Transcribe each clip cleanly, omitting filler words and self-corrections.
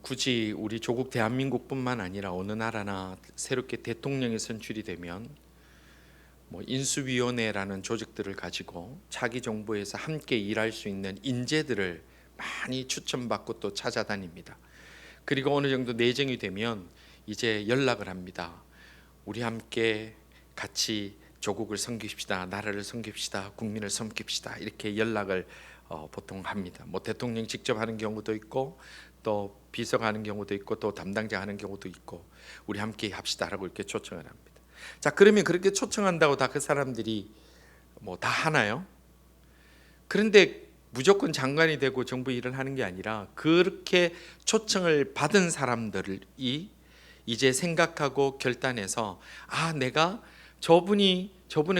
굳이 우리 조국 대한민국뿐만 아니라 어느 나라나 새롭게 대통령이 선출이 되면 인수위원회라는 조직들을 가지고 차기 정부에서 함께 일할 수 있는 인재들을 많이 추천받고 또 찾아다닙니다. 그리고 어느 정도 내정이 되면 이제 연락을 합니다. 우리 함께 같이 조국을 섬깁시다, 나라를 섬깁시다, 국민을 섬깁시다, 이렇게 연락을 보통 합니다. 대통령 직접 하는 경우도 있고 또 비서가 하는 경우도 있고 또 담당자 하는 경우도 있고 우리 함께 합시다라고 이렇게 초청을 합니다. 자, 그러면 그렇게 초청한다고 다 그 사람들이 다 하나요? 그런데 무조건 장관이 되고 정부 일을 하는 게 아니라 그렇게 초청을 받은 사람들이 이제 생각하고 결단해서 내가 저분의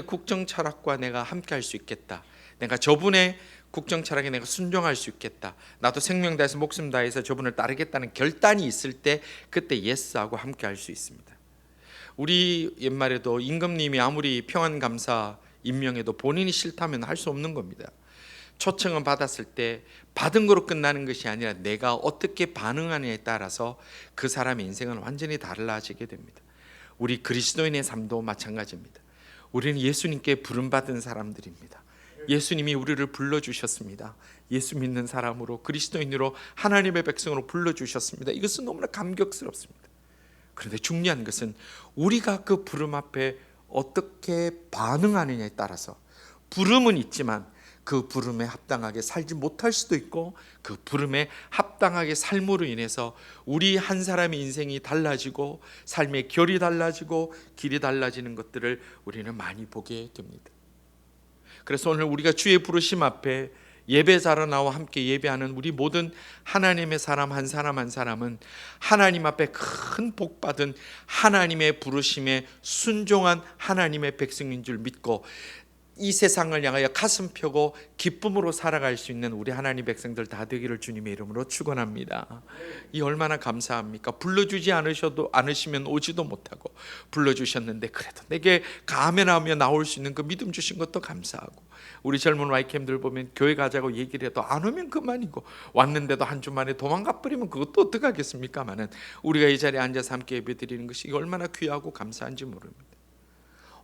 국정 철학과 내가 함께 할 수 있겠다, 내가 저분의 국정 철학에 내가 순종할 수 있겠다, 나도 생명 다해서 목숨 다해서 저분을 따르겠다는 결단이 있을 때 그때 예스하고 함께 할 수 있습니다. 우리 옛말에도 임금님이 아무리 평안감사 임명해도 본인이 싫다면 할 수 없는 겁니다. 초청은 받았을 때 받은 거로 끝나는 것이 아니라 내가 어떻게 반응하느냐에 따라서 그 사람의 인생은 완전히 달라지게 됩니다. 우리 그리스도인의 삶도 마찬가지입니다. 우리는 예수님께 부름받은 사람들입니다. 예수님이 우리를 불러주셨습니다. 예수 믿는 사람으로, 그리스도인으로, 하나님의 백성으로 불러주셨습니다. 이것은 너무나 감격스럽습니다. 그런데 중요한 것은 우리가 그 부름 앞에 어떻게 반응하느냐에 따라서, 부름은 있지만 그 부름에 합당하게 살지 못할 수도 있고 그 부름에 합당하게 삶으로 인해서 우리 한 사람의 인생이 달라지고 삶의 결이 달라지고 길이 달라지는 것들을 우리는 많이 보게 됩니다. 그래서 오늘 우리가 주의 부르심 앞에 예배자로 나와 함께 예배하는 우리 모든 하나님의 사람 한 사람 한 사람은 하나님 앞에 큰 복 받은 하나님의 부르심에 순종한 하나님의 백성인 줄 믿고 이 세상을 향하여 가슴 펴고 기쁨으로 살아갈 수 있는 우리 하나님 백성들 다 되기를 주님의 이름으로 축원합니다. 이 얼마나 감사합니까? 불러주지 않으시면 오지도 못하고 불러주셨는데 그래도 내게 가면하며 나올 수 있는 그 믿음 주신 것도 감사하고, 우리 젊은 와이캠들 보면 교회 가자고 얘기를 해도 안 오면 그만이고 왔는데도 한 주 만에 도망가 버리면 그것도 어떡하겠습니까마는 우리가 이 자리에 앉아서 함께 예배드리는 것이 얼마나 귀하고 감사한지 모릅니다.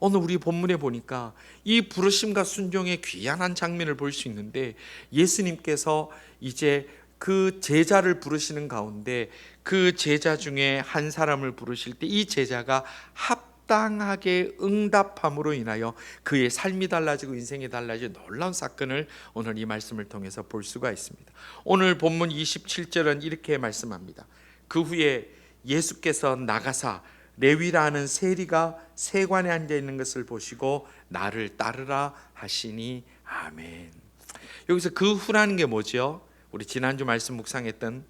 오늘 우리 본문에 보니까 이 부르심과 순종의 귀한 한 장면을 볼 수 있는데, 예수님께서 이제 그 제자를 부르시는 가운데 그 제자 중에 한 사람을 부르실 때 이 제자가 합당하게 응답함으로 인하여 그의 삶이 달라지고 인생이 달라진 놀라운 사건을 오늘 이 말씀을 통해서 볼 수가 있습니다. 오늘 본문 27절은 이렇게 말씀합니다. 그 후에 예수께서 나가사 레위라는 세리가 세관에 앉아 있는 것을 보시고 나를 따르라 하시니 아멘. 여기서 그 후라는 게 뭐죠? 우리 지난주 말씀 묵상했던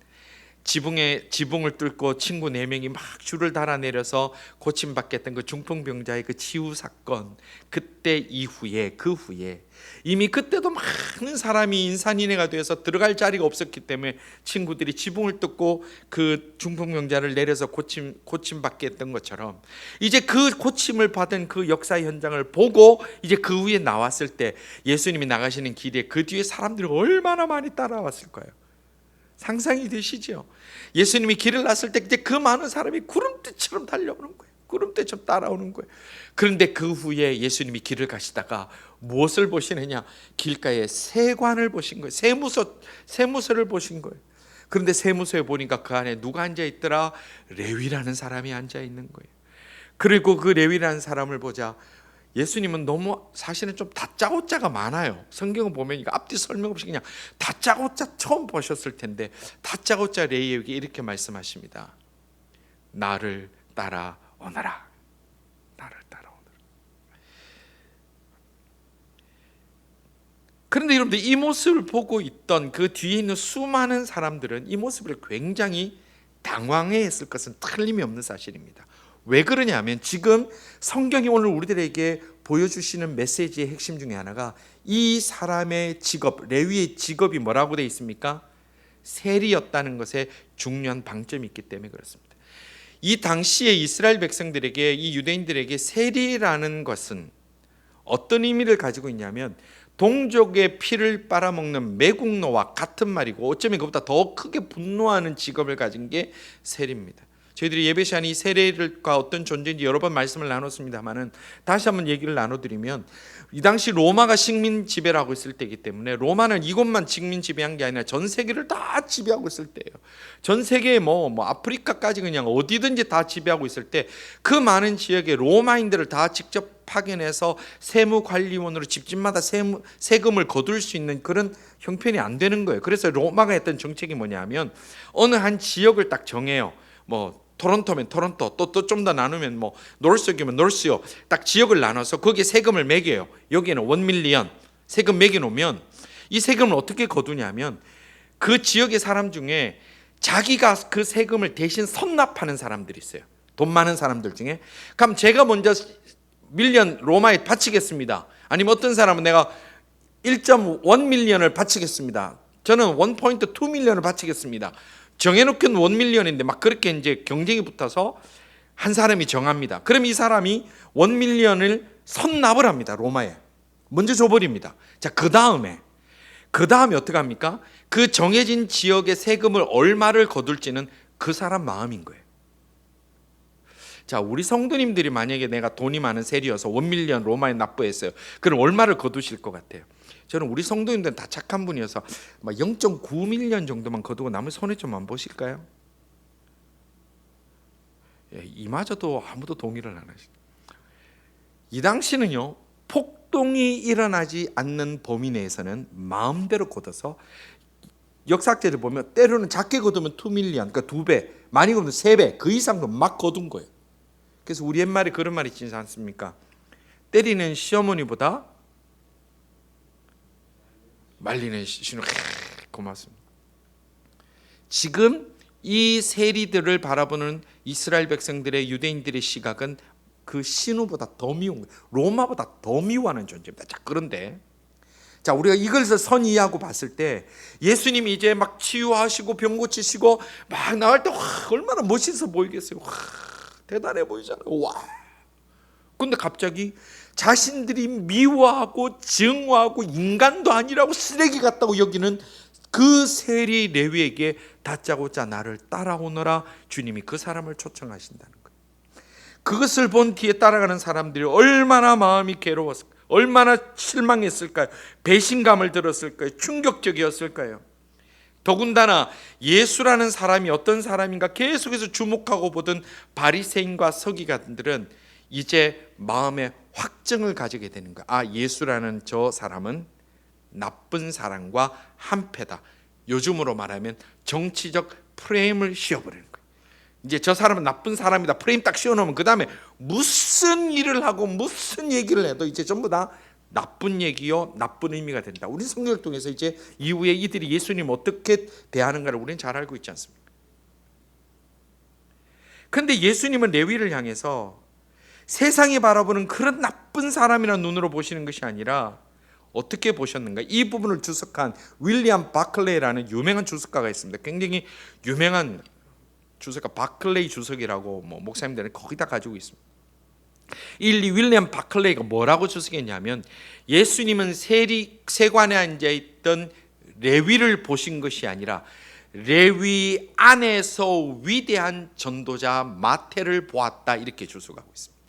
지붕을 뚫고 친구 4명이 막 줄을 달아내려서 고침받게 했던 그 중풍병자의 그 치유 사건, 그때 이후에, 그 후에 이미 그때도 많은 사람이 인산인해가 되어서 들어갈 자리가 없었기 때문에 친구들이 지붕을 뚫고 그 중풍병자를 내려서 고침받게 했던 것처럼, 이제 그 고침을 받은 그 역사 현장을 보고 이제 그 후에 나왔을 때 예수님이 나가시는 길에 그 뒤에 사람들이 얼마나 많이 따라왔을 거예요. 상상이 되시죠? 예수님이 길을 났을 때 이제 그 많은 사람이 구름대처럼 달려오는 거예요. 구름대처럼 따라오는 거예요. 그런데 그 후에 예수님이 길을 가시다가 무엇을 보시느냐? 길가에 세관을 보신 거예요. 세무서를 보신 거예요. 그런데 세무서에 보니까 그 안에 누가 앉아 있더라? 레위라는 사람이 앉아 있는 거예요. 그리고 그 레위라는 사람을 보자 예수님은 너무 사실은 좀 다짜고짜가 많아요. 성경을 보면 이거 앞뒤 설명 없이 그냥 다짜고짜 처음 보셨을 텐데, 다짜고짜 레위에게 이렇게 말씀하십니다. 나를 따라오너라. 나를 따라오너라. 그런데 여러분들, 이 모습을 보고 있던 그 뒤에 있는 수많은 사람들은 이 모습을 굉장히 당황해했을 것은 틀림이 없는 사실입니다. 왜 그러냐면 지금 성경이 오늘 우리들에게 보여주시는 메시지의 핵심 중에 하나가 이 사람의 직업, 레위의 직업이 뭐라고 되어 있습니까? 세리였다는 것에 중요한 방점이 있기 때문에 그렇습니다. 이 당시에 이스라엘 백성들에게, 이 유대인들에게 세리라는 것은 어떤 의미를 가지고 있냐면 동족의 피를 빨아먹는 매국노와 같은 말이고 어쩌면 그보다 더 크게 분노하는 직업을 가진 게 세리입니다. 저희들이 예배 시간에 이 세리가 어떤 존재인지 여러 번 말씀을 나눴습니다만은 다시 한번 얘기를 나눠드리면 이 당시 로마가 식민 지배를 하고 있을 때이기 때문에 로마는 이곳만 식민 지배한 게 아니라 전 세계를 다 지배하고 있을 때예요. 전 세계에 뭐 아프리카까지 그냥 어디든지 다 지배하고 있을 때 그 많은 지역에 로마인들을 다 직접 파견해서 세무관리원으로 집집마다 세금을 거둘 수 있는 그런 형편이 안 되는 거예요. 그래서 로마가 했던 정책이 뭐냐면 어느 한 지역을 딱 정해요. 뭐 토론토면 토론토, 또 좀 더 나누면 뭐 노스역이면 노스역, 딱 지역을 나눠서 거기에 세금을 매겨요. 여기는 1밀리언 세금 매겨놓으면 이 세금을 어떻게 거두냐면 그 지역의 사람 중에 자기가 그 세금을 대신 선납하는 사람들이 있어요. 돈 많은 사람들 중에. 그럼 제가 먼저 밀리언 로마에 바치겠습니다. 아니면 어떤 사람은 내가 1.1밀리언을 바치겠습니다. 저는 1.2밀리언을 바치겠습니다. 정해놓긴 1밀리언인데 막 그렇게 이제 경쟁이 붙어서 한 사람이 정합니다. 그럼 이 사람이 1밀리언을 선납을 합니다. 로마에 먼저 줘버립니다. 자, 그 다음에 어떻게 합니까? 그 정해진 지역의 세금을 얼마를 거둘지는 그 사람 마음인 거예요. 자, 우리 성도님들이 만약에 내가 돈이 많은 세리여서 1밀리언 로마에 납부했어요. 그럼 얼마를 거두실 것 같아요? 저는 우리 성도님들은 다 착한 분이어서 0.9밀리언 정도만 거두고 남을 손해 좀 안 보실까요? 예, 이마저도 아무도 동의를 안 하시죠. 이 당시는요, 폭동이 일어나지 않는 범위 내에서는 마음대로 거둬서 역사학자들 보면 때로는 작게 거두면 2밀리언, 그러니까 2배, 많이 거두면 3배, 그 이상도 막 거둔 거예요. 그래서 우리 옛말에 그런 말이 있지 않습니까? 때리는 시어머니보다 말리는 신우. 고맙습니다. 지금 이 세리들을 바라보는 이스라엘 백성들의 유대인들의 시각은 그 신우보다 더 미운 거예요. 로마보다 더 미워하는 존재입니다. 자, 그런데 자, 우리가 이것을 선이하고 봤을 때 예수님이 이제 막 치유하시고 병 고치시고 막 나갈 때 얼마나 멋있어 보이겠어요. 대단해 보이잖아요. 와. 근데 갑자기 자신들이 미워하고 증오하고 인간도 아니라고 쓰레기 같다고 여기는 그 세리 레위에게 다짜고짜 나를 따라오너라 주님이 그 사람을 초청하신다는 거예요. 그것을 본 뒤에 따라가는 사람들이 얼마나 마음이 괴로웠을까요? 얼마나 실망했을까요? 배신감을 들었을까요? 충격적이었을까요? 더군다나 예수라는 사람이 어떤 사람인가 계속해서 주목하고 보던 바리새인과 서기관들은 이제 마음에 확증을 가지게 되는 거야. 아, 예수라는 저 사람은 나쁜 사람과 한패다. 요즘으로 말하면 정치적 프레임을 씌워버리는 거야. 이제 저 사람은 나쁜 사람이다. 프레임 딱 씌워놓으면 그 다음에 무슨 일을 하고 무슨 얘기를 해도 이제 전부 다 나쁜 얘기요, 나쁜 의미가 된다. 우리 성경을 통해서 이제 이후에 이들이 예수님 어떻게 대하는가를 우리는 잘 알고 있지 않습니까? 그런데 예수님은 레위를 향해서 세상이 바라보는 그런 나쁜 사람이라는 눈으로 보시는 것이 아니라 어떻게 보셨는가? 이 부분을 주석한 윌리엄 바클레이라는 유명한 주석가가 있습니다. 굉장히 유명한 주석가, 바클레이 주석이라고 목사님들은 거기다 가지고 있습니다. 이 윌리엄 바클레이가 뭐라고 주석했냐면 예수님은 세관에 앉아있던 레위를 보신 것이 아니라 레위 안에서 위대한 전도자 마태를 보았다, 이렇게 주석하고 있습니다.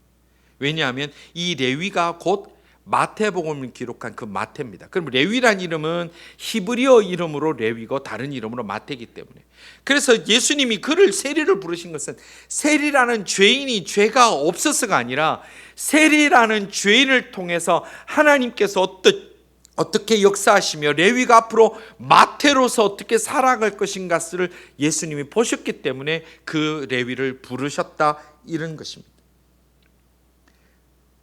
왜냐하면 이 레위가 곧 마태복음을 기록한 그 마태입니다. 그럼 레위란 이름은 히브리어 이름으로 레위고 다른 이름으로 마태이기 때문에, 그래서 예수님이 그를 세리를 부르신 것은 세리라는 죄인이 죄가 없어서가 아니라 세리라는 죄인을 통해서 하나님께서 어떻게 역사하시며 레위가 앞으로 마태로서 어떻게 살아갈 것인가를 예수님이 보셨기 때문에 그 레위를 부르셨다, 이런 것입니다.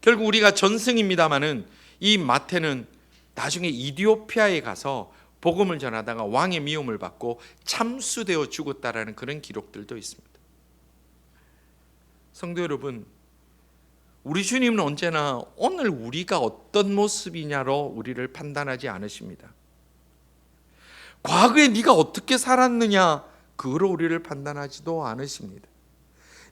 결국 우리가 전승입니다마는 이 마태는 나중에 이디오피아에 가서 복음을 전하다가 왕의 미움을 받고 참수되어 죽었다라는 그런 기록들도 있습니다. 성도 여러분, 우리 주님은 언제나 오늘 우리가 어떤 모습이냐로 우리를 판단하지 않으십니다. 과거에 네가 어떻게 살았느냐 그거로 우리를 판단하지도 않으십니다.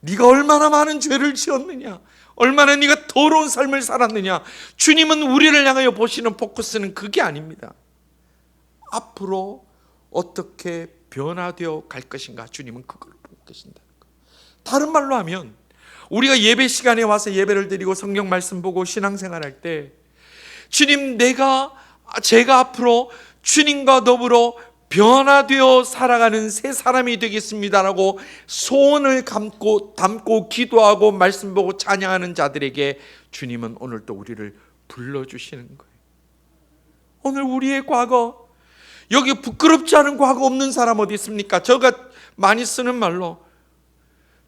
네가 얼마나 많은 죄를 지었느냐, 얼마나 네가 더러운 삶을 살았느냐. 주님은 우리를 향하여 보시는 포커스는 그게 아닙니다. 앞으로 어떻게 변화되어 갈 것인가, 주님은 그걸 보고 계신다는 거예요. 다른 말로 하면 우리가 예배 시간에 와서 예배를 드리고 성경 말씀 보고 신앙생활할 때 주님, 제가 앞으로 주님과 더불어 변화되어 살아가는 새 사람이 되겠습니다라고 소원을 담고 기도하고 말씀 보고 찬양하는 자들에게 주님은 오늘 또 우리를 불러주시는 거예요. 오늘 우리의 과거, 여기 부끄럽지 않은 과거 없는 사람 어디 있습니까? 제가 많이 쓰는 말로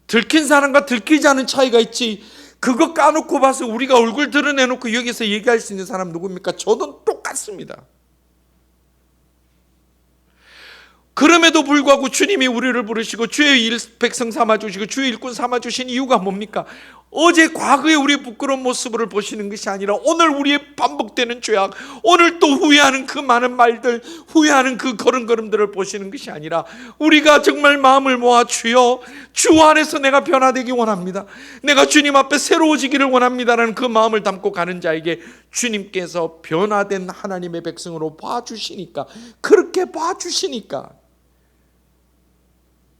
들킨 사람과 들키지 않은 차이가 있지, 그거 까놓고 봐서 우리가 얼굴 드러내놓고 여기서 얘기할 수 있는 사람 누굽니까? 저도 똑같습니다. 그럼에도 불구하고 주님이 우리를 부르시고 주의 백성 삼아주시고 주의 일꾼 삼아주신 이유가 뭡니까? 어제 과거에 우리의 부끄러운 모습을 보시는 것이 아니라 오늘 우리의 반복되는 죄악, 오늘 또 후회하는 그 많은 말들, 후회하는 그 걸음걸음들을 보시는 것이 아니라 우리가 정말 마음을 모아 주여, 주 안에서 내가 변화되기 원합니다, 내가 주님 앞에 새로워지기를 원합니다라는 그 마음을 담고 가는 자에게 주님께서 변화된 하나님의 백성으로 봐주시니까, 그렇게 봐주시니까,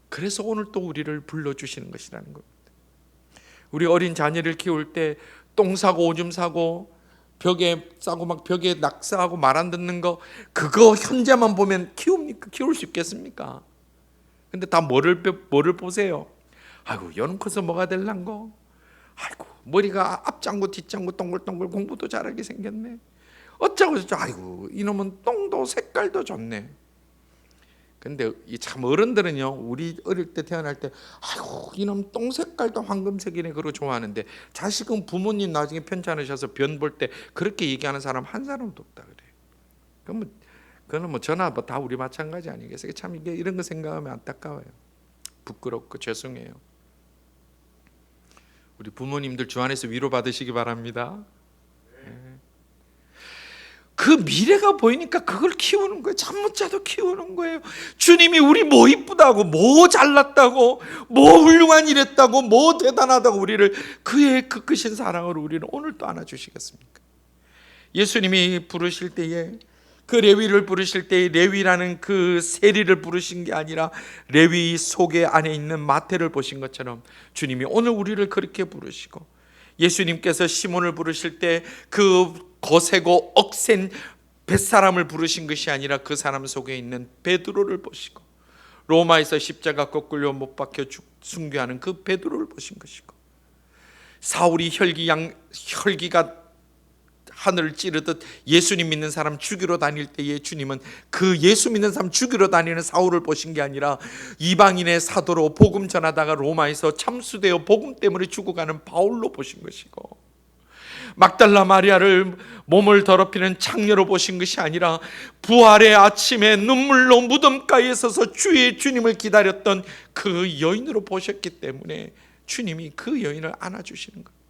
그래서 오늘 또 우리를 불러주시는 것이라는 겁니다. 우리 어린 자녀를 키울 때 똥 싸고 오줌 싸고 벽에 싸고 막 벽에 낙서하고 말 안 듣는 거, 그거 현재만 보면 키울 수 있겠습니까? 근데 다 뭐를 보세요? 아이고, 연은 커서 뭐가 될란고, 아이고 머리가 앞장구 뒷장구 동글동글 공부도 잘하게 생겼네, 어쩌고 저쩌고, 아이고 이놈은 똥도 색깔도 좋네. 근데 이 참 어른들은요, 우리 어릴 때 태어날 때 아이고 이놈 똥 색깔도 황금색이네 그러고 좋아하는데, 자식은 부모님 나중에 편찮으셔서 변 볼 때 그렇게 얘기하는 사람 한 사람도 없다 그래. 그거는 뭐 저나 다 우리 마찬가지 아니겠어요? 참 이게 이런 거 생각하면 안타까워요. 부끄럽고 죄송해요. 우리 부모님들 주 안에서 위로 받으시기 바랍니다. 그 미래가 보이니까 그걸 키우는 거예요. 잠 못 자도 키우는 거예요. 주님이 우리 뭐 이쁘다고, 뭐 잘났다고, 뭐 훌륭한 일 했다고, 뭐 대단하다고 우리를, 그의 그 크신 사랑으로 우리는 오늘 또 안아주시겠습니까? 예수님이 부르실 때에, 그 레위를 부르실 때에 레위라는 그 세리를 부르신 게 아니라 레위 속에 안에 있는 마태를 보신 것처럼 주님이 오늘 우리를 그렇게 부르시고, 예수님께서 시몬을 부르실 때 그 거세고 억센 뱃사람을 부르신 것이 아니라 그 사람 속에 있는 베드로를 보시고, 로마에서 십자가 거꾸로 못 박혀 순교하는 그 베드로를 보신 것이고, 사울이 혈기가 하늘을 찌르듯 예수님 믿는 사람 죽이러 다닐 때에 주님은 그 예수 믿는 사람 죽이러 다니는 사울을 보신 게 아니라 이방인의 사도로 복음 전하다가 로마에서 참수되어 복음 때문에 죽어가는 바울로 보신 것이고, 막달라 마리아를 몸을 더럽히는 창녀로 보신 것이 아니라 부활의 아침에 눈물로 무덤가에 서서 주님을 기다렸던 그 여인으로 보셨기 때문에 주님이 그 여인을 안아주시는 거예요.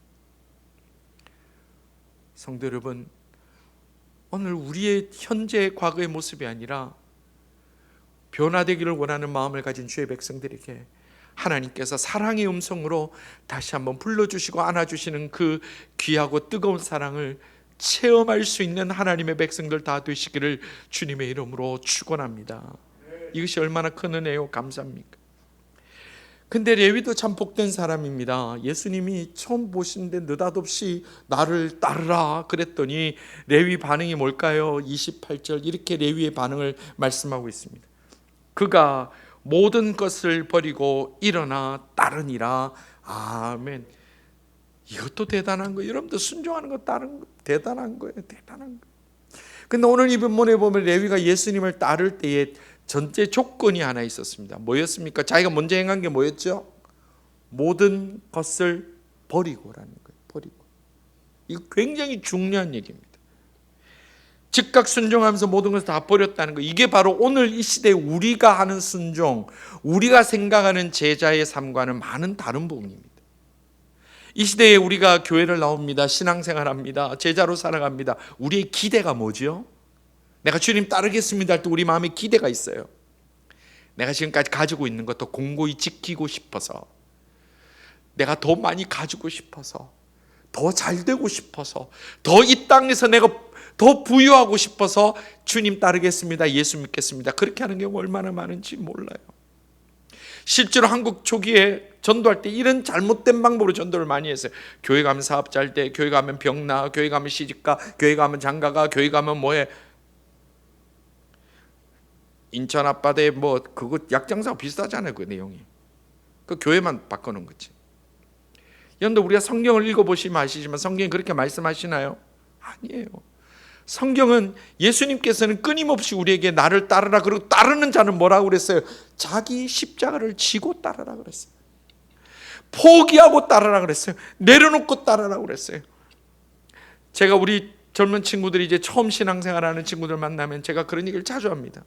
성도 여러분, 오늘 우리의 현재 과거의 모습이 아니라 변화되기를 원하는 마음을 가진 주의 백성들에게 하나님께서 사랑의 음성으로 다시 한번 불러주시고 안아주시는 그 귀하고 뜨거운 사랑을 체험할 수 있는 하나님의 백성들 다 되시기를 주님의 이름으로 축원합니다. 이것이 얼마나 큰 은혜요, 감사합니까? 근데 레위도 참 복된 사람입니다. 예수님이 처음 보시는데 느닷없이 나를 따르라 그랬더니 레위 반응이 뭘까요? 28절 이렇게 레위의 반응을 말씀하고 있습니다. 그가 모든 것을 버리고 일어나 따르니라. 아멘. 이것도 대단한 거예요. 여러분들 순종하는 거 따르는 거 대단한 거예요. 대단한 거. 근데 오늘 이 본문에 보면 레위가 예수님을 따를 때에 전제 조건이 하나 있었습니다. 뭐였습니까? 자기가 먼저 행한 게 뭐였죠? 모든 것을 버리고라는 거예요. 버리고. 이거 굉장히 중요한 얘기입니다. 즉각 순종하면서 모든 것을 다 버렸다는 거, 이게 바로 오늘 이 시대에 우리가 하는 순종, 우리가 생각하는 제자의 삶과는 많은 다른 부분입니다. 이 시대에 우리가 교회를 나옵니다. 신앙생활합니다. 제자로 살아갑니다. 우리의 기대가 뭐죠? 내가 주님 따르겠습니다 할 때 우리 마음에 기대가 있어요. 내가 지금까지 가지고 있는 것도 공고히 지키고 싶어서, 내가 더 많이 가지고 싶어서, 더 잘 되고 싶어서, 더 이 땅에서 내가 더 부유하고 싶어서 주님 따르겠습니다, 예수 믿겠습니다, 그렇게 하는 경우 얼마나 많은지 몰라요. 실제로 한국 초기에 전도할 때 이런 잘못된 방법으로 전도를 많이 했어요. 교회 가면 사업 잘 돼, 교회 가면 병 나, 교회 가면 시집가, 교회 가면 장가가, 교회 가면 뭐해. 인천 앞바다에 뭐 그거 약장사하고 비슷하잖아요, 그 내용이. 그 교회만 바꿔놓은 거지. 여러분들, 우리가 성경을 읽어보시면 아시지만 성경이 그렇게 말씀하시나요? 아니에요. 성경은 예수님께서는 끊임없이 우리에게 나를 따르라, 그리고 따르는 자는 뭐라고 그랬어요? 자기 십자가를 지고 따르라 그랬어요. 포기하고 따르라 그랬어요. 내려놓고 따르라 그랬어요. 제가 우리 젊은 친구들이 이제 처음 신앙생활하는 친구들 만나면 제가 그런 얘기를 자주 합니다.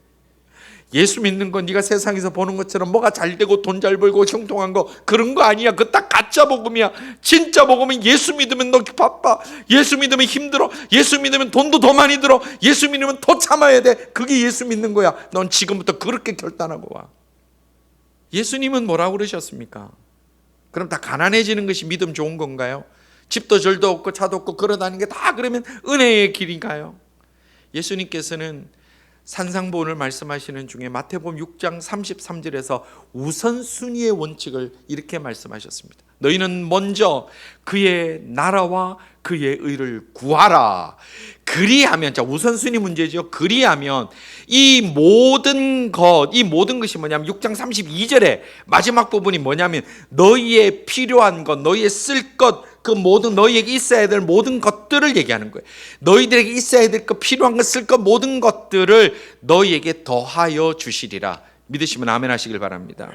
예수 믿는 건 네가 세상에서 보는 것처럼 뭐가 잘 되고 돈 잘 벌고 형통한 거, 그런 거 아니야. 그거 딱 가짜 복음이야. 진짜 복음은 예수 믿으면 너 바빠, 예수 믿으면 힘들어, 예수 믿으면 돈도 더 많이 들어, 예수 믿으면 더 참아야 돼. 그게 예수 믿는 거야. 넌 지금부터 그렇게 결단하고 와. 예수님은 뭐라고 그러셨습니까? 그럼 다 가난해지는 것이 믿음 좋은 건가요? 집도 절도 없고 차도 없고 걸어다니는 게 다 그러면 은혜의 길인가요? 예수님께서는 산상보훈을 말씀하시는 중에 마태복음 6장 33절에서 우선순위의 원칙을 이렇게 말씀하셨습니다. 너희는 먼저 그의 나라와 그의 의를 구하라. 그리하면, 자, 우선순위 문제죠. 그리하면 이 모든 것이 뭐냐면 6장 32절에 마지막 부분이 뭐냐면 너희의 필요한 것, 너희의 쓸 것, 그 모든 너희에게 있어야 될 모든 것들을 얘기하는 거예요. 너희들에게 있어야 될 것, 필요한 것, 쓸 것, 모든 것들을 너희에게 더하여 주시리라. 믿으시면 아멘 하시길 바랍니다.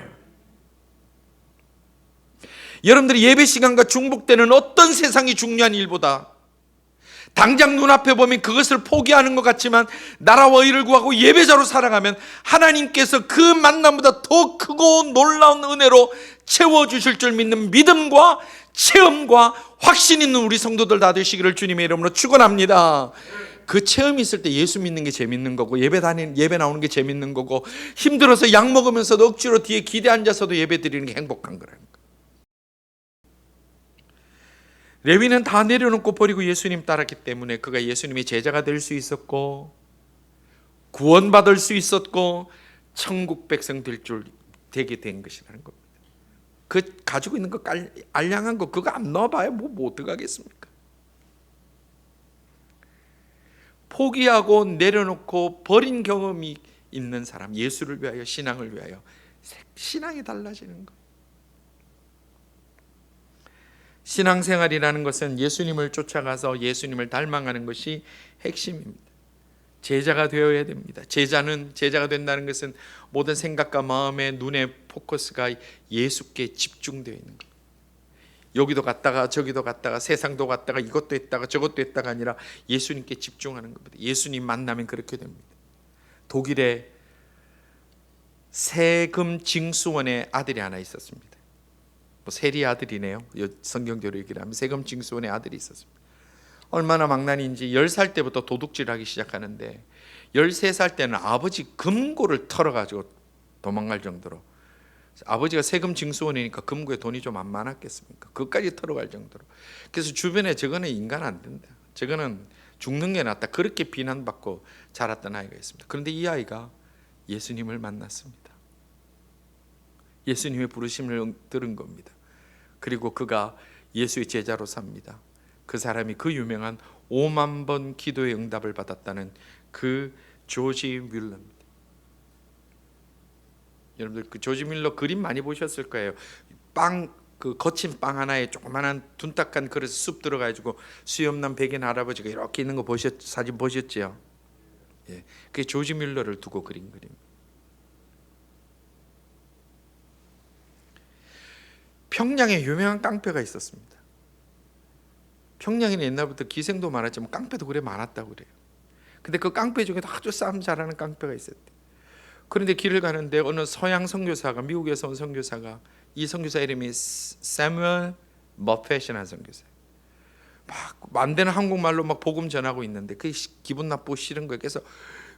여러분들이 예배 시간과 중복되는 어떤 세상이 중요한 일보다 당장 눈앞에 보면 그것을 포기하는 것 같지만 나라와 의를 구하고 예배자로 살아가면 하나님께서 그 만남보다 더 크고 놀라운 은혜로 채워주실 줄 믿는 믿음과 체험과 확신 있는 우리 성도들 다 되시기를 주님의 이름으로 축원합니다. 그 체험이 있을 때 예수 믿는 게 재밌는 거고, 예배 나오는 게 재밌는 거고, 힘들어서 약 먹으면서도 억지로 뒤에 기대 앉아서도 예배 드리는 게 행복한 거라는 거예요. 레위는 다 내려놓고 버리고 예수님 따랐기 때문에 그가 예수님의 제자가 될 수 있었고, 구원받을 수 있었고, 천국 백성 되게 된 것이라는 겁니다. 그 가지고 있는 거 알량한 거 그거 안 넣어봐야 뭐 어떡하겠습니까? 포기하고 내려놓고 버린 경험이 있는 사람, 예수를 위하여, 신앙을 위하여 신앙이 달라지는 거예요. 신앙생활이라는 것은 예수님을 쫓아가서 예수님을 닮아가는 것이 핵심입니다. 제자가 되어야 됩니다. 제자가 된다는 것은 모든 생각과 마음의 눈의 포커스가 예수께 집중되어 있는 겁니다. 여기도 갔다가 저기도 갔다가 세상도 갔다가 이것도 했다가 저것도 했다가 아니라 예수님께 집중하는 겁니다. 예수님 만나면 그렇게 됩니다. 독일에 세금 징수원의 아들이 하나 있었습니다. 세리 아들이네요. 성경대로 얘기를 하면 세금 징수원의 아들이 있었습니다. 얼마나 망나니인지 10살 때부터 도둑질하기 시작하는데 13살 때는 아버지 금고를 털어가지고 도망갈 정도로, 아버지가 세금 징수원이니까 금고에 돈이 좀 안 많았겠습니까? 그것까지 털어갈 정도로. 그래서 주변에 저거는 인간 안 된다, 저거는 죽는 게 낫다, 그렇게 비난받고 자랐던 아이가 있습니다. 그런데 이 아이가 예수님을 만났습니다. 예수님의 부르심을 들은 겁니다. 그리고 그가 예수의 제자로 삽니다. 그 사람이 그 유명한 5만 번 기도의 응답을 받았다는 그 조지 뮬러입니다. 여러분들 그 조지 뮬러 그림 많이 보셨을 거예요. 그 거친 빵 하나에 조그만한 둔탁한 그릇에 쑥 들어가지고 수염난 백인 할아버지가 이렇게 있는 거 사진 보셨죠? 예, 그게 조지 뮬러를 두고 그린 그림. 평양에 유명한 깡패가 있었습니다. 평양에는 옛날부터 기생도 많았지만 깡패도 그래 많았다고 그래요. 근데 그 깡패 중에도 아주 싸움 잘하는 깡패가 있었대. 그런데 길을 가는데 어느 서양 선교사가, 미국에서 온 선교사가, 이 선교사 이름이 세뮤얼 머펫이라는 선교사, 막 안 되는 한국말로 막 복음 전하고 있는데 그게 기분 나쁘고 싫은 거예요. 그래서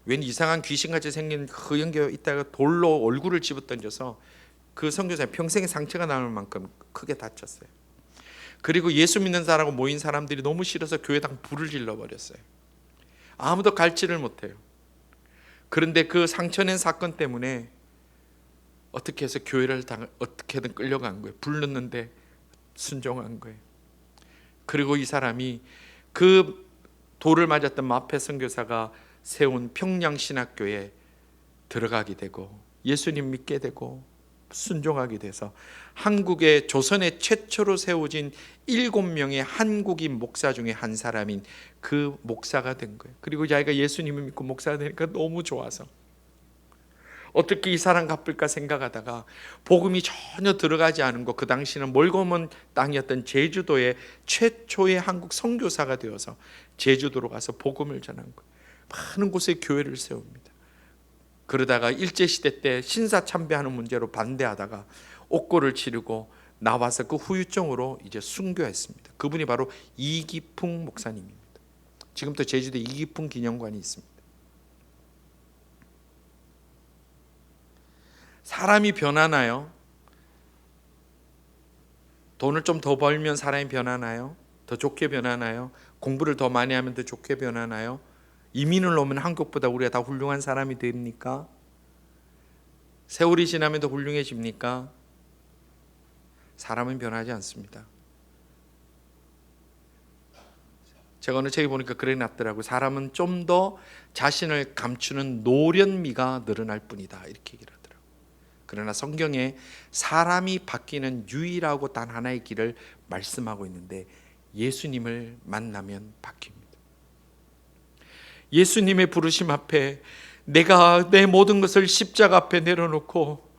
웬 이상한 귀신같이 생긴 허연 게 있다가 돌로 얼굴을 집어던져서 그 선교사의 평생에 상처가 남을 만큼 크게 다쳤어요. 그리고 예수 믿는 사람하고 모인 사람들이 너무 싫어서 교회당 불을 질러버렸어요. 아무도 갈지를 못해요. 그런데 그 상처낸 사건 때문에 어떻게 해서 교회를 어떻게든 끌려간 거예요. 불렀는데 순종한 거예요. 그리고 이 사람이 그 돌을 맞았던 마페 선교사가 세운 평양신학교에 들어가게 되고 예수님 믿게 되고 순종하게 돼서 한국의 조선의 최초로 세워진 7명의 한국인 목사 중에 한 사람인 그 목사가 된 거예요. 그리고 자기가 예수님을 믿고 목사가 되니까 너무 좋아서 어떻게 이 사람 갚을까 생각하다가 복음이 전혀 들어가지 않은 거, 그 당시는 멀고 먼 땅이었던 제주도의 최초의 한국 선교사가 되어서 제주도로 가서 복음을 전한 거예요. 많은 곳에 교회를 세웁니다. 그러다가 일제시대 때 신사참배하는 문제로 반대하다가 옥고를 치르고 나와서 그 후유증으로 이제 순교했습니다. 그분이 바로 이기풍 목사님입니다. 지금도 제주도에 이기풍 기념관이 있습니다. 사람이 변하나요? 돈을 좀 더 벌면 사람이 변하나요? 더 좋게 변하나요? 공부를 더 많이 하면 더 좋게 변하나요? 이민을 오면 한국보다 우리가 다 훌륭한 사람이 됩니까? 세월이 지나면 더 훌륭해집니까? 사람은 변하지 않습니다. 제가 어느 책에 보니까 그래 놨더라고요. 사람은 좀 더 자신을 감추는 노련미가 늘어날 뿐이다, 이렇게 얘기를 하더라고요. 그러나 성경에 사람이 바뀌는 유일하고 단 하나의 길을 말씀하고 있는데 예수님을 만나면 바뀝니다. 예수님의 부르심 앞에 내가 내 모든 것을 십자가 앞에 내려놓고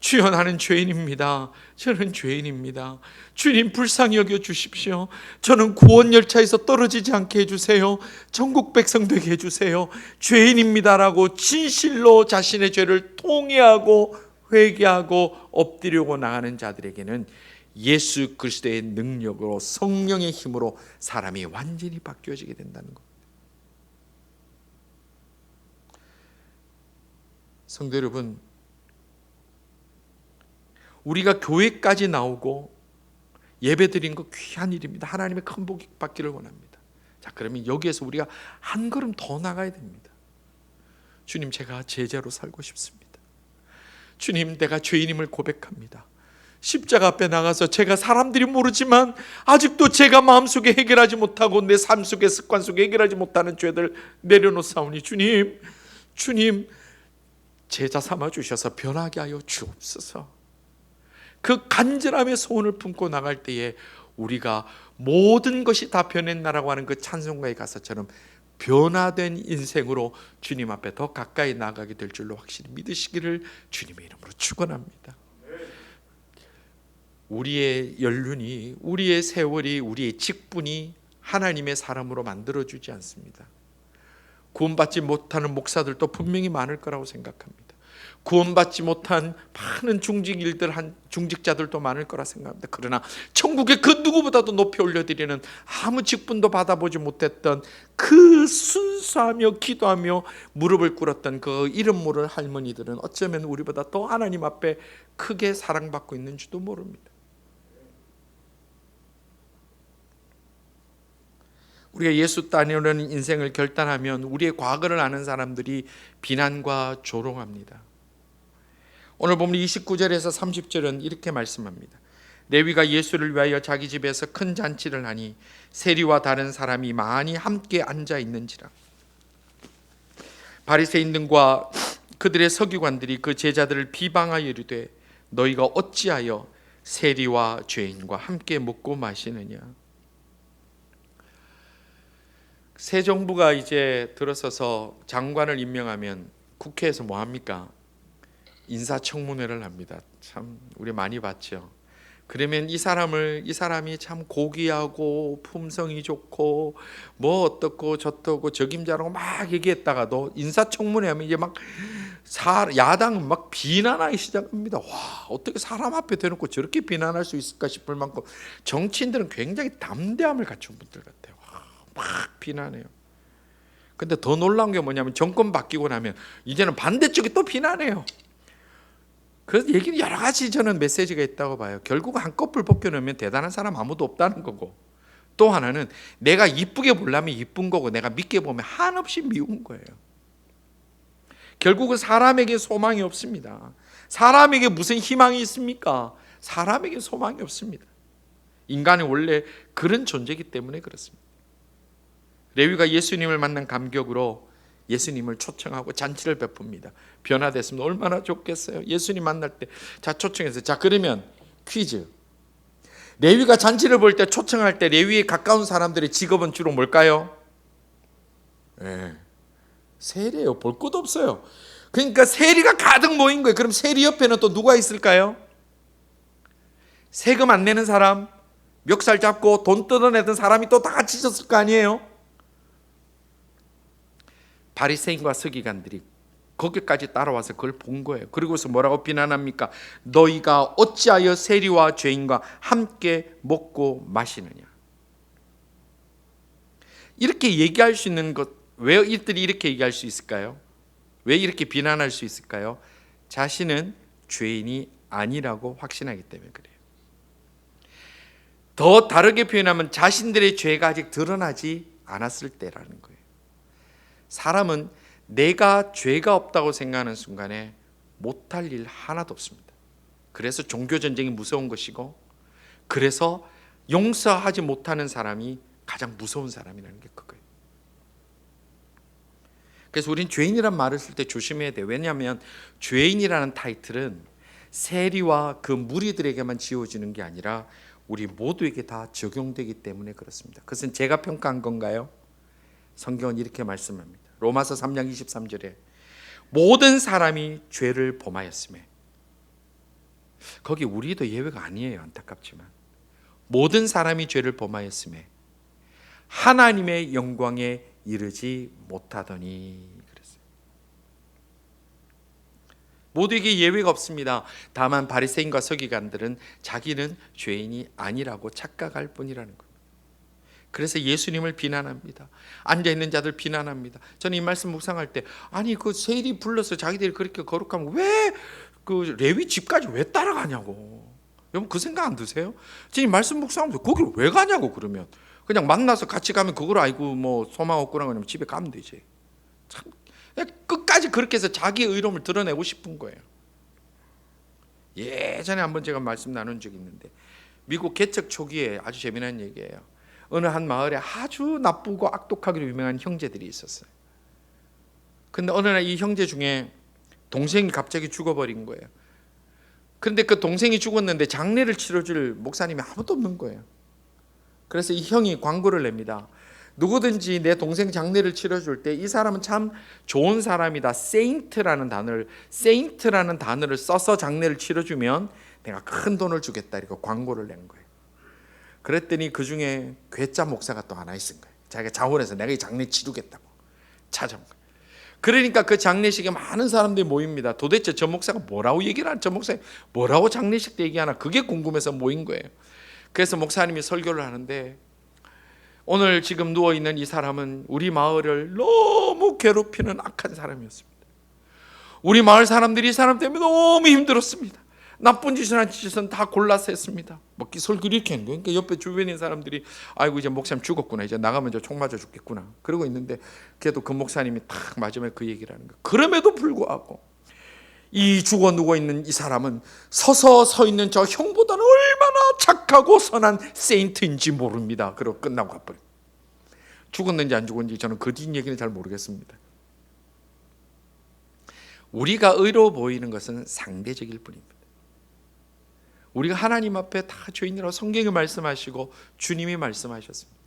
주여 나는 죄인입니다. 저는 죄인입니다. 주님 불쌍히 여겨 주십시오. 저는 구원 열차에서 떨어지지 않게 해주세요. 천국 백성 되게 해주세요. 죄인입니다라고 진실로 자신의 죄를 통회하고 회개하고 엎드리고 나가는 자들에게는 예수 그리스도의 능력으로 성령의 힘으로 사람이 완전히 바뀌어지게 된다는 것. 성도 여러분, 우리가 교회까지 나오고 예배드린 거 귀한 일입니다. 하나님의 큰 복이 받기를 원합니다. 자, 그러면 여기에서 우리가 한 걸음 더 나가야 됩니다. 주님, 제가 제자로 살고 싶습니다. 주님, 내가 죄인임을 고백합니다. 십자가 앞에 나가서 제가 사람들이 모르지만 아직도 제가 마음속에 해결하지 못하고 내 삶 속에 습관 속에 해결하지 못하는 죄들 내려놓사오니 주님 제자 삼아 주셔서 변하게 하여 주옵소서. 그 간절함의 소원을 품고 나갈 때에 우리가 모든 것이 다 변했나라고 하는 그 찬송가의 가사처럼 변화된 인생으로 주님 앞에 더 가까이 나가게 될 줄로 확실히 믿으시기를 주님의 이름으로 축원합니다. 우리의 연륜이, 우리의 세월이, 우리의 직분이 하나님의 사람으로 만들어주지 않습니다. 구원받지 못하는 목사들도 분명히 많을 거라고 생각합니다. 구원받지 못한 많은 중직자들도 많을 거라 생각합니다. 그러나 천국에 그 누구보다도 높이 올려드리는 아무 직분도 받아보지 못했던 그 순수하며 기도하며 무릎을 꿇었던 그 이름 모를 할머니들은 어쩌면 우리보다 더 하나님 앞에 크게 사랑받고 있는지도 모릅니다. 우리가 예수 따르는 인생을 결단하면 우리의 과거를 아는 사람들이 비난과 조롱합니다. 오늘 보면 29절에서 30절은 이렇게 말씀합니다. 레위가 예수를 위하여 자기 집에서 큰 잔치를 하니 세리와 다른 사람이 많이 함께 앉아 있는지라. 바리새인들과 그들의 서기관들이 그 제자들을 비방하여 이르되 너희가 어찌하여 세리와 죄인과 함께 먹고 마시느냐. 새 정부가 이제 들어서서 장관을 임명하면 국회에서 뭐 합니까? 인사청문회를 합니다. 참 우리 많이 봤죠. 그러면 이 사람이 참 고귀하고 품성이 좋고 뭐 어떻고 저떻고 적임자라고 막 얘기했다가도 인사청문회 하면 이제 막 야당은 막 비난하기 시작합니다. 와, 어떻게 사람 앞에 대놓고 저렇게 비난할 수 있을까 싶을 만큼 정치인들은 굉장히 담대함을 갖춘 분들 같아요. 막 비난해요. 근데 더 놀라운 게 뭐냐면 정권 바뀌고 나면 이제는 반대쪽이 또 비난해요. 그래서 얘기는 여러 가지 저는 메시지가 있다고 봐요. 결국 한꺼풀 벗겨놓으면 대단한 사람 아무도 없다는 거고, 또 하나는 내가 이쁘게 보려면 이쁜 거고 내가 믿게 보면 한없이 미운 거예요. 결국은 사람에게 소망이 없습니다. 사람에게 무슨 희망이 있습니까? 사람에게 소망이 없습니다. 인간이 원래 그런 존재이기 때문에 그렇습니다. 레위가 예수님을 만난 감격으로 예수님을 초청하고 잔치를 베풉니다. 변화됐으면 얼마나 좋겠어요. 예수님 만날 때 자 초청해서, 자 그러면 퀴즈, 레위가 잔치를 볼 때 초청할 때 레위에 가까운 사람들의 직업은 주로 뭘까요? 세리예요. 볼 것도 없어요. 그러니까 세리가 가득 모인 거예요. 그럼 세리 옆에는 또 누가 있을까요? 세금 안 내는 사람, 멱살 잡고 돈 뜯어내던 사람이 또 다 같이 있었을 거 아니에요? 바리새인과 서기관들이 거기까지 따라와서 그걸 본 거예요. 그리고서 뭐라고 비난합니까? 너희가 어찌하여 세리와 죄인과 함께 먹고 마시느냐. 이렇게 얘기할 수 있는 것, 왜 이들이 이렇게 얘기할 수 있을까요? 왜 이렇게 비난할 수 있을까요? 자신은 죄인이 아니라고 확신하기 때문에 그래요. 더 다르게 표현하면 자신들의 죄가 아직 드러나지 않았을 때라는 거예요. 사람은 내가 죄가 없다고 생각하는 순간에 못할 일 하나도 없습니다. 그래서 종교전쟁이 무서운 것이고, 그래서 용서하지 못하는 사람이 가장 무서운 사람이라는 게 그거예요. 그래서 우린 죄인이란 말을 쓸 때 조심해야 돼요. 왜냐하면 죄인이라는 타이틀은 세리와 그 무리들에게만 지어지는 게 아니라 우리 모두에게 다 적용되기 때문에 그렇습니다. 그것은 제가 평가한 건가요? 성경은 이렇게 말씀합니다. 로마서 3장 23절에 모든 사람이 죄를 범하였음에, 거기 우리도 예외가 아니에요. 안타깝지만 모든 사람이 죄를 범하였음에 하나님의 영광에 이르지 못하더니 그랬어요. 모두에게 예외가 없습니다. 다만 바리새인과 서기관들은 자기는 죄인이 아니라고 착각할 뿐이라는 겁니다. 그래서 예수님을 비난합니다. 앉아있는 자들 비난합니다. 저는 이 말씀 묵상할 때, 아니 그 세리 불러서 자기들이 그렇게 거룩하면 왜 그 레위 집까지 왜 따라가냐고. 여러분 그 생각 안 드세요? 지금 이 말씀 묵상하면서 거기를 왜 가냐고. 그러면 그냥 만나서 같이 가면 그걸 알고 뭐 소망 없구나 그러면 집에 가면 되지. 참 끝까지 그렇게 해서 자기의 의로움을 드러내고 싶은 거예요. 예전에 한번 제가 말씀 나눈 적이 있는데, 미국 개척 초기에 아주 재미난 얘기예요. 어느 한 마을에 아주 나쁘고 악독하기로 유명한 형제들이 있었어요. 근데 어느 날 이 형제 중에 동생이 갑자기 죽어버린 거예요. 그런데 그 동생이 죽었는데 장례를 치러줄 목사님이 아무도 없는 거예요. 그래서 이 형이 광고를 냅니다. 누구든지 내 동생 장례를 치러줄 때 이 사람은 참 좋은 사람이다, 세인트라는 단어를 써서 장례를 치러주면 내가 큰 돈을 주겠다, 이렇게 광고를 낸 거예요. 그랬더니 그 중에 괴짜 목사가 또 하나 있은 거예요. 자기가 자원해서 내가 이 장례 치르겠다고 찾아온 거예요. 그러니까 그 장례식에 많은 사람들이 모입니다. 도대체 저 목사가 뭐라고 얘기를 하나, 저 목사가 뭐라고 장례식 때 얘기하나, 그게 궁금해서 모인 거예요. 그래서 목사님이 설교를 하는데, 오늘 지금 누워있는 이 사람은 우리 마을을 너무 괴롭히는 악한 사람이었습니다. 우리 마을 사람들이 이 사람 때문에 너무 힘들었습니다. 나쁜 짓을 한 짓은 다 골라서 했습니다. 뭐 설교를 이렇게 하는 거예요. 그러니까 옆에 주변에 있는 사람들이 아이고 이제 목사님 죽었구나, 이제 나가면 이제 총 맞아 죽겠구나 그러고 있는데, 그래도 그 목사님이 딱 마지막에 그 얘기를 하는 거예요. 그럼에도 불구하고 이 죽어 누워 있는 이 사람은 서서 서 있는 저 형보다는 얼마나 착하고 선한 세인트인지 모릅니다. 그러고 끝나고 가버려요. 죽었는지 안 죽었는지 저는 그 뒷 얘기는 잘 모르겠습니다. 우리가 의로워 보이는 것은 상대적일 뿐입니다. 우리가 하나님 앞에 다 죄인이라고 성경이 말씀하시고 주님이 말씀하셨습니다.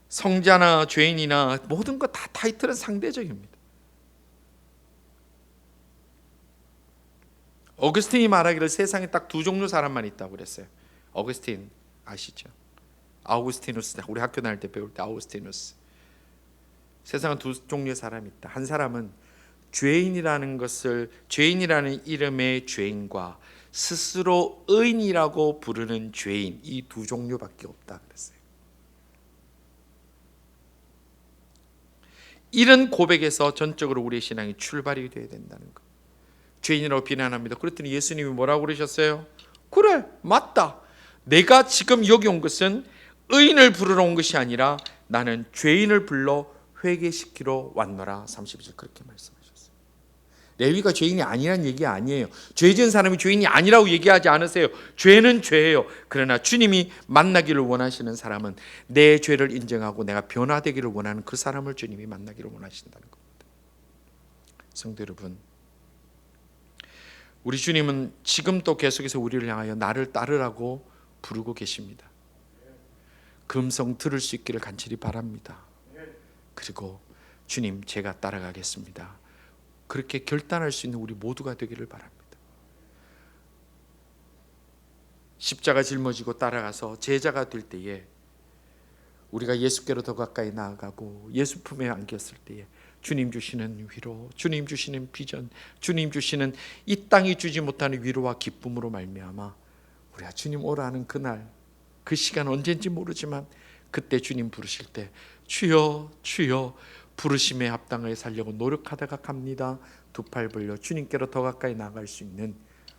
성자나 죄인이나 모든 것 다 타이틀은 상대적입니다. 어거스틴이 말하기를 세상에 딱 두 종류 사람만 있다고 그랬어요. 어거스틴 아시죠? 아우구스티누스, 우리 학교 다닐 때 배울 때 아우구스티누스. 세상에 두 종류의 사람이 있다. 한 사람은 죄인이라는 이름의 죄인과 스스로 의인이라고 부르는 죄인, 이 두 종류밖에 없다 그랬어요. 이런 고백에서 전적으로 우리의 신앙이 출발이 되어야 된다는 것. 죄인이라고 비난합니다. 그랬더니 예수님이 뭐라고 그러셨어요? 그래, 맞다. 내가 지금 여기 온 것은 의인을 부르러 온 것이 아니라 나는 죄인을 불러 회개시키러 왔노라. 32절 그렇게 말씀하셨어요. 레위가 죄인이 아니라는 얘기 아니에요. 죄 지은 사람이 죄인이 아니라고 얘기하지 않으세요. 죄는 죄예요. 그러나 주님이 만나기를 원하시는 사람은 내 죄를 인정하고 내가 변화되기를 원하는 그 사람을 주님이 만나기를 원하신다는 겁니다. 성도 여러분, 우리 주님은 지금도 계속해서 우리를 향하여 나를 따르라고 부르고 계십니다. 그 음성 들을 수 있기를 간절히 바랍니다. 그리고 주님, 제가 따라가겠습니다. 그렇게 결단할 수 있는 우리 모두가 되기를 바랍니다. 십자가 짊어지고 따라가서 제자가 될 때에 우리가 예수께로 더 가까이 나아가고 예수 품에 안겼을 때에 주님 주시는 위로, 주님 주시는 비전, 주님 주시는 이 땅이 주지 못하는 위로와 기쁨으로 말미암아 우리가 주님 오라는 그날, 그 시간 언제인지 모르지만 그때 주님 부르실 때 주여 주여 부르심에 합당하여 살려고 노력하다가 갑니다. 두 팔 벌려 주님께로 더 가까이 나아갈 수 있는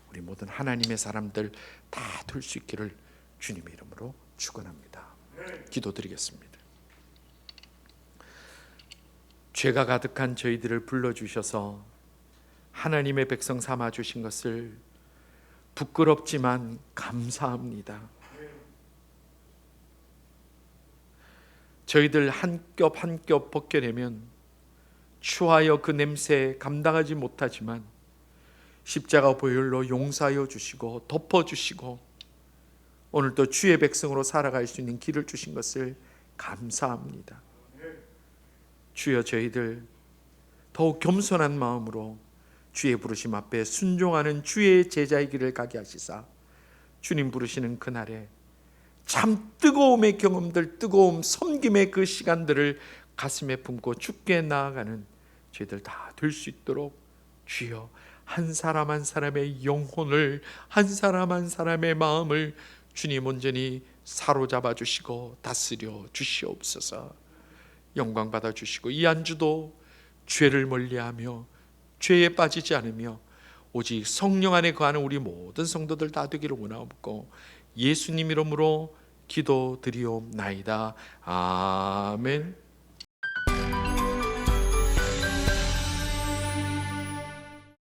우리 모든 하나님의 사람들 다 될 수 있기를 주님의 이름으로 축원합니다. 기도드리겠습니다. 죄가 가득한 저희들을 불러주셔서 하나님의 백성 삼아주신 것을 부끄럽지만 감사합니다. 저희들 한 겹 한 겹 벗겨내면 추하여 그 냄새 감당하지 못하지만 십자가 보혈로 용서하여 주시고 덮어주시고 오늘도 주의 백성으로 살아갈 수 있는 길을 주신 것을 감사합니다. 주여, 저희들 더욱 겸손한 마음으로 주의 부르심 앞에 순종하는 주의 제자의 길을 가게 하시사 주님 부르시는 그날에 참 뜨거움의 경험들, 뜨거움, 섬김의 그 시간들을 가슴에 품고 주께 나아가는 저희들 다 될 수 있도록 주여, 한 사람 한 사람의 영혼을, 한 사람 한 사람의 마음을 주님 온전히 사로잡아 주시고 다스려 주시옵소서. 영광 받아 주시고 이 한 주도 죄를 멀리하며 죄에 빠지지 않으며 오직 성령 안에 거하는 우리 모든 성도들 다 되기를 원하옵고 예수님 이름으로 기도드리옵나이다. 아멘.